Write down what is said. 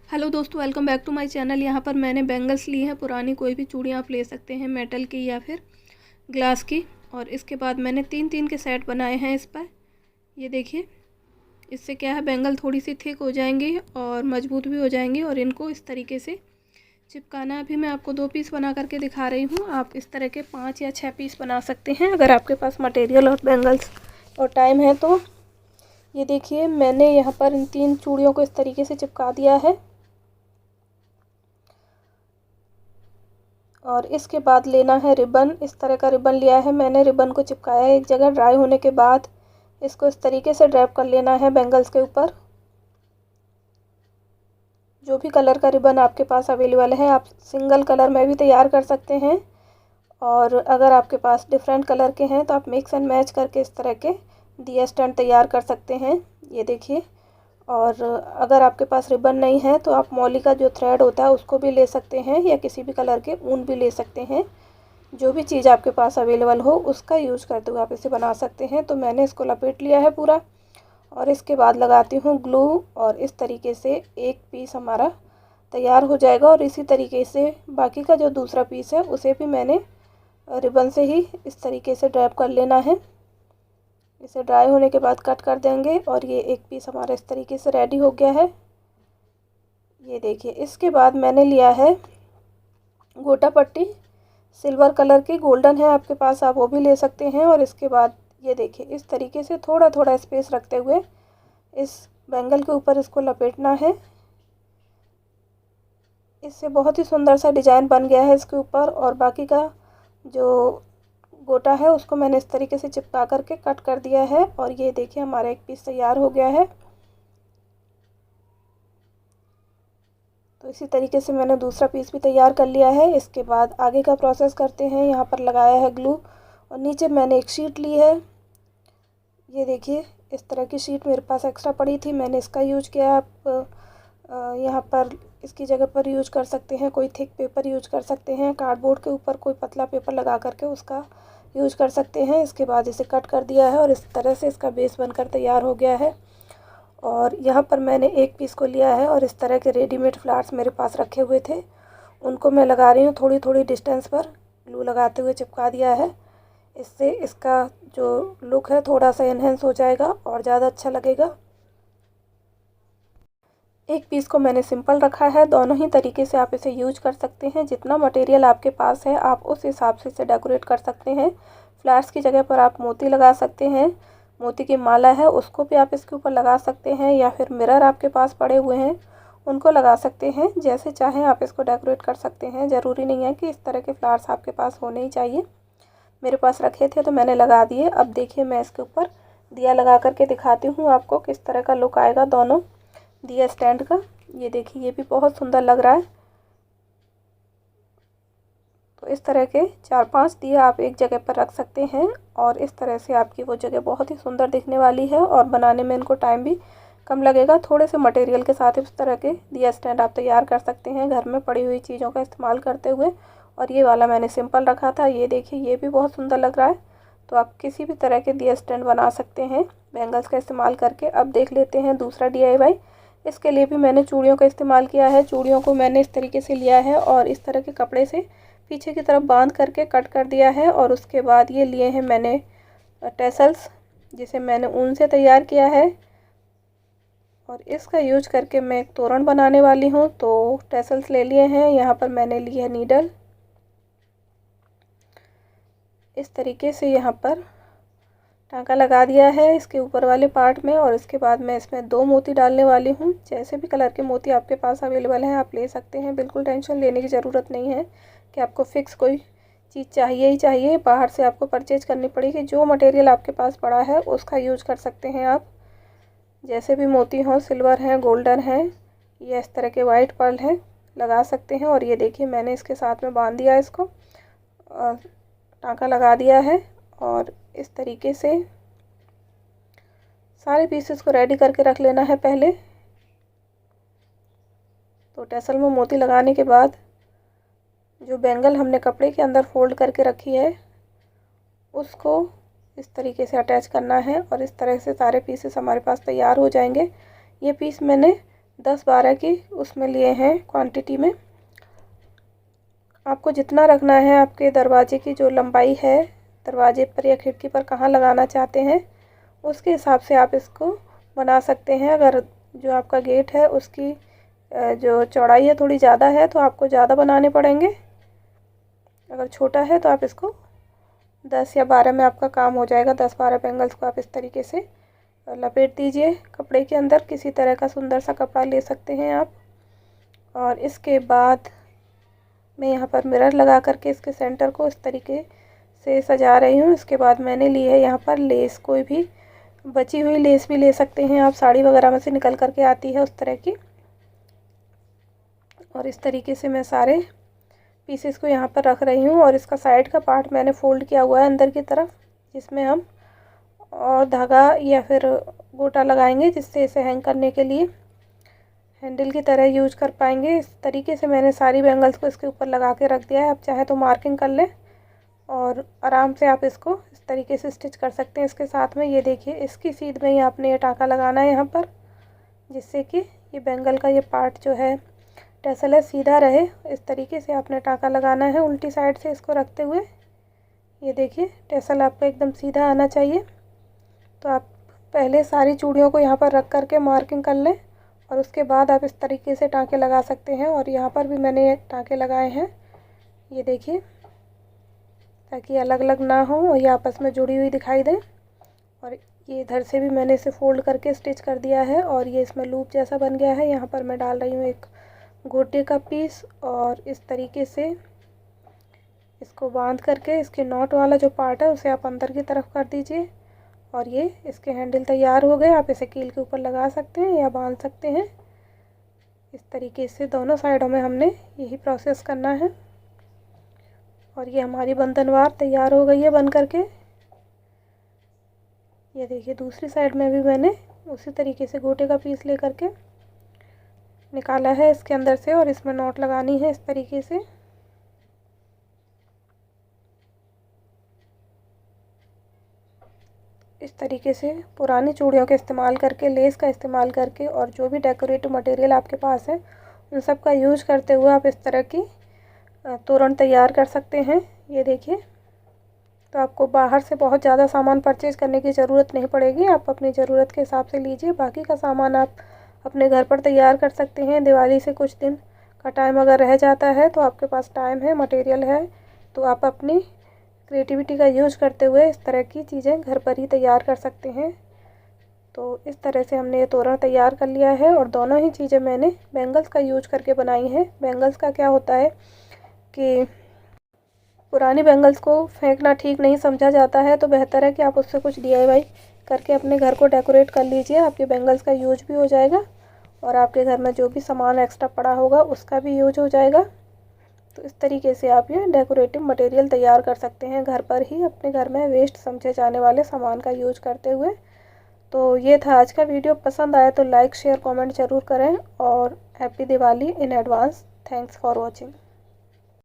Hello दोस्तों, welcome back to my channel. यहाँ पर मैंने बैंगल्स ली हैं पुरानी, कोई भी चूड़ियाँ आप ले सकते हैं, मेटल की या फिर ग्लास की। और इसके बाद मैंने तीन तीन के सेट बनाए हैं इस पर। ये देखिए, इससे क्या है, बैंगल थोड़ी सी थिक हो जाएंगी और मजबूत भी हो जाएंगी। और इनको इस तरीके से चिपकाना है। अभी मैं आपको 2 पीस बना करके दिखा रही हूँ। आप इस तरह के 5 या 6 पीस बना सकते हैं अगर आपके पास मटेरियल और बैंगल्स और टाइम है तो। ये देखिए, मैंने यहाँ पर इन 3 चूड़ियों को इस तरीके से चिपका दिया है। और इसके बाद लेना है रिबन। इस तरह का रिबन लिया है मैंने। रिबन को चिपकाया है एक जगह। ड्राई होने के बाद इसको इस तरीके से ड्रैप कर लेना है बैंगल्स के ऊपर। जो भी कलर का रिबन आपके पास अवेलेबल है, आप सिंगल कलर में भी तैयार कर सकते हैं। और अगर आपके पास डिफरेंट कलर के हैं तो आप मिक्स एंड मैच करके इस तरह के दिया स्टैंड तैयार कर सकते हैं। ये देखिए। और अगर आपके पास रिबन नहीं है तो आप मौली का जो थ्रेड होता है उसको भी ले सकते हैं, या किसी भी कलर के ऊन भी ले सकते हैं। जो भी चीज़ आपके पास अवेलेबल हो उसका यूज करते हुए आप इसे बना सकते हैं। तो मैंने इसको लपेट लिया है पूरा। और इसके बाद लगाती हूँ ग्लू, और इस तरीके से एक पीस हमारा तैयार हो जाएगा। और इसी तरीके से बाकी का जो दूसरा पीस है उसे भी मैंने रिबन से ही इस तरीके से ड्रैप कर लेना है। इसे ड्राई होने के बाद कट कर देंगे। और ये एक पीस हमारा इस तरीके से रेडी हो गया है। ये देखिए, इसके बाद मैंने लिया है गोटा पट्टी। सिल्वर कलर की, गोल्डन है आपके पास आप वो भी ले सकते हैं। और इसके बाद ये देखिए, इस तरीके से थोड़ा थोड़ा स्पेस रखते हुए इस बैंगल के ऊपर इसको लपेटना है। इससे बहुत ही सुंदर सा डिजाइन बन गया है इसके ऊपर। और बाकी का जो गोटा है उसको मैंने इस तरीके से चिपका करके कट कर दिया है। और ये देखिए, हमारा एक पीस तैयार हो गया है। तो इसी तरीके से मैंने दूसरा पीस भी तैयार कर लिया है। इसके बाद आगे का प्रोसेस करते हैं। यहाँ पर लगाया है ग्लू, और नीचे मैंने एक शीट ली है। ये देखिए, इस तरह की शीट मेरे पास एक्स्ट्रा पड़ी थी, मैंने इसका यूज किया। आप यहाँ पर इसकी जगह पर यूज कर सकते हैं, कोई थिक पेपर यूज कर सकते हैं। कार्डबोर्ड के ऊपर कोई पतला पेपर लगा करके उसका यूज कर सकते हैं। इसके बाद इसे कट कर दिया है और इस तरह से इसका बेस बनकर तैयार हो गया है। और यहाँ पर मैंने एक पीस को लिया है, और इस तरह के रेडीमेड फ्लावर्स मेरे पास रखे हुए थे, उनको मैं लगा रही हूँ थोड़ी थोड़ी डिस्टेंस पर ग्लू लगाते हुए चिपका दिया है। इससे इसका जो लुक है थोड़ा सा इन्हेंस हो जाएगा और ज़्यादा अच्छा लगेगा। एक पीस को मैंने सिंपल रखा है। दोनों ही तरीके से आप इसे यूज कर सकते हैं। जितना मटेरियल आपके पास है आप उस हिसाब से इसे डेकोरेट कर सकते हैं। फ्लावर्स की जगह पर आप मोती लगा सकते हैं। मोती की माला है उसको भी आप इसके ऊपर लगा सकते हैं, या फिर मिरर आपके पास पड़े हुए हैं उनको लगा सकते हैं। जैसे चाहें आप इसको डेकोरेट कर सकते हैं। ज़रूरी नहीं है कि इस तरह के फ्लावर्स आपके पास होने ही चाहिए। मेरे पास रखे थे तो मैंने लगा दिए। अब देखिए, मैं इसके ऊपर दिया लगा करके दिखाती हूँ आपको किस तरह का लुक आएगा दोनों दिया स्टैंड का। ये देखिए, ये भी बहुत सुंदर लग रहा है। तो इस तरह के 4-5 दिया आप एक जगह पर रख सकते हैं, और इस तरह से आपकी वो जगह बहुत ही सुंदर दिखने वाली है। और बनाने में इनको टाइम भी कम लगेगा। थोड़े से मटेरियल के साथ इस तरह के दिया स्टैंड आप तैयार कर सकते हैं घर में पड़ी हुई चीज़ों का इस्तेमाल करते हुए। और ये वाला मैंने सिंपल रखा था। ये देखिए, ये भी बहुत सुंदर लग रहा है। तो आप किसी भी तरह के दिया स्टैंड बना सकते हैं बैंगल्स का इस्तेमाल करके। अब देख लेते हैं दूसरा DIY। इसके लिए भी मैंने चूड़ियों का इस्तेमाल किया है। चूड़ियों को मैंने इस तरीके से लिया है और इस तरह के कपड़े से पीछे की तरफ बांध करके कट कर दिया है। और उसके बाद ये लिए हैं मैंने टेसल्स, जिसे मैंने ऊन से तैयार किया है। और इसका यूज करके मैं एक तोरण बनाने वाली हूँ। तो टेसल्स ले लिए हैं। यहाँ पर मैंने ली है नीडल। इस तरीके से यहाँ पर टाँका लगा दिया है इसके ऊपर वाले पार्ट में। और इसके बाद मैं इसमें 2 मोती डालने वाली हूँ। जैसे भी कलर के मोती आपके पास अवेलेबल हैं आप ले सकते हैं। बिल्कुल टेंशन लेने की ज़रूरत नहीं है कि आपको फ़िक्स कोई चीज़ चाहिए ही चाहिए, बाहर से आपको परचेज करनी पड़ेगी। जो मटेरियल आपके पास पड़ा है उसका यूज कर सकते हैं आप। जैसे भी मोती हों, सिल्वर हैं, गोल्डन हैं, या इस तरह के वाइट पर्ल हैं, लगा सकते हैं। और ये देखिए, मैंने इसके साथ में बांध दिया इसको और टाँका लगा दिया है। और इस तरीके से सारे पीसेस को रेडी करके रख लेना है पहले। तो टेसल में मोती लगाने के बाद जो बैंगल हमने कपड़े के अंदर फोल्ड करके रखी है उसको इस तरीके से अटैच करना है। और इस तरह से सारे पीसेस हमारे पास तैयार हो जाएंगे। ये पीस मैंने 10-12 की उसमें लिए हैं क्वांटिटी में। आपको जितना रखना है, आपके दरवाजे की जो लंबाई है, दरवाजे पर या खिड़की पर कहाँ लगाना चाहते हैं उसके हिसाब से आप इसको बना सकते हैं। अगर जो आपका गेट है उसकी जो चौड़ाई है थोड़ी ज़्यादा है तो आपको ज़्यादा बनाने पड़ेंगे। अगर छोटा है तो आप इसको 10 या 12 में आपका काम हो जाएगा। 10-12 बैंगल्स को आप इस तरीके से लपेट दीजिए कपड़े के अंदर। किसी तरह का सुंदर सा कपड़ा ले सकते हैं आप। और इसके बाद मैं यहाँ पर मिरर लगा करके इसके सेंटर को इस तरीके से सजा रही हूँ। इसके बाद मैंने ली है यहाँ पर लेस। कोई भी बची हुई लेस भी ले सकते हैं आप, साड़ी वगैरह में से निकल करके आती है उस तरह की। और इस तरीके से मैं सारे पीसेस को यहाँ पर रख रही हूँ। और इसका साइड का पार्ट मैंने फोल्ड किया हुआ है अंदर की तरफ, जिसमें हम और धागा या फिर गोटा लगाएंगे, जिससे इसे हैंग करने के लिए हैंडल की तरह यूज कर पाएंगे। इस तरीके से मैंने सारी बैंगल्स को इसके ऊपर लगा के रख दिया है। आप चाहे तो मार्किंग कर लें और आराम से आप इसको इस तरीके से स्टिच कर सकते हैं। इसके साथ में ये देखिए, इसकी सीध में ही आपने ये टाँका लगाना है यहाँ पर, जिससे कि ये बैंगल का ये पार्ट जो है टैसल है सीधा रहे। इस तरीके से आपने टाँका लगाना है उल्टी साइड से इसको रखते हुए। ये देखिए, टैसल आपका एकदम सीधा आना चाहिए। तो आप पहले सारी चूड़ियों को यहाँ पर रख करके मार्किंग कर लें और उसके बाद आप इस तरीके से टाँके लगा सकते हैं। और यहाँ पर भी मैंने टाँके लगाए हैं, ये देखिए, ताकि अलग अलग ना हो और ये आपस में जुड़ी हुई दिखाई दें। और ये इधर से भी मैंने इसे फोल्ड करके स्टिच कर दिया है और ये इसमें लूप जैसा बन गया है। यहाँ पर मैं डाल रही हूँ एक गोटे का पीस और इस तरीके से इसको बांध करके इसके नॉट वाला जो पार्ट है उसे आप अंदर की तरफ कर दीजिए। और ये इसके हैंडल तैयार हो गए। आप इसे कील के ऊपर लगा सकते हैं या बांध सकते हैं। इस तरीके से दोनों साइडों में हमने यही प्रोसेस करना है। और ये हमारी बंधनवार तैयार हो गई है बन करके। ये देखिए, दूसरी साइड में भी मैंने उसी तरीके से गोटे का पीस ले करके निकाला है इसके अंदर से और इसमें नॉट लगानी है इस तरीके से। इस तरीके से पुरानी चूड़ियों के इस्तेमाल करके, लेस का इस्तेमाल करके और जो भी डेकोरेटिव मटेरियल आपके पास है उन सब का यूज करते हुए आप इस तरह की तोरण तैयार कर सकते हैं। ये देखिए, तो आपको बाहर से बहुत ज़्यादा सामान परचेज करने की ज़रूरत नहीं पड़ेगी। आप अपनी ज़रूरत के हिसाब से लीजिए। बाकी का सामान आप अपने घर पर तैयार कर सकते हैं। दिवाली से कुछ दिन का टाइम अगर रह जाता है तो आपके पास टाइम है, मटेरियल है, तो आप अपनी क्रिएटिविटी का यूज करते हुए इस तरह की चीज़ें घर पर ही तैयार कर सकते हैं। तो इस तरह से हमने ये तोरण तैयार कर लिया है और दोनों ही चीज़ें मैंने बैंगल्स का यूज करके बनाई हैं। बैंगल्स का क्या होता है कि पुरानी बैंगल्स को फेंकना ठीक नहीं समझा जाता है, तो बेहतर है कि आप उससे कुछ DIY करके अपने घर को डेकोरेट कर लीजिए। आपके बैंगल्स का यूज भी हो जाएगा और आपके घर में जो भी सामान एक्स्ट्रा पड़ा होगा उसका भी यूज हो जाएगा। तो इस तरीके से आप ये डेकोरेटिव मटेरियल तैयार कर सकते हैं घर पर ही, अपने घर में वेस्ट समझे जाने वाले सामान का यूज करते हुए। तो ये था आज का वीडियो। पसंद आया तो लाइक, शेयर, कमेंट ज़रूर करें और happy Diwali in advance. Thanks for watching.